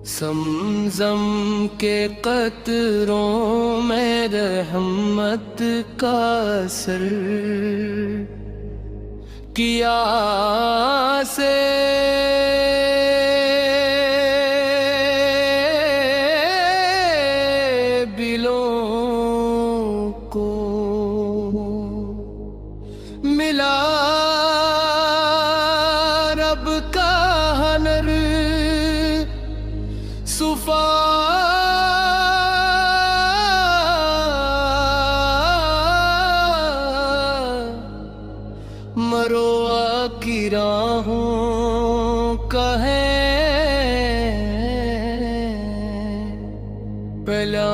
زمزم کے قطروں میں رحمت کا اثر کیا سے بلوں کو ملا رب کا ہنر صفا مروہ کی راہوں کا ہے پہلا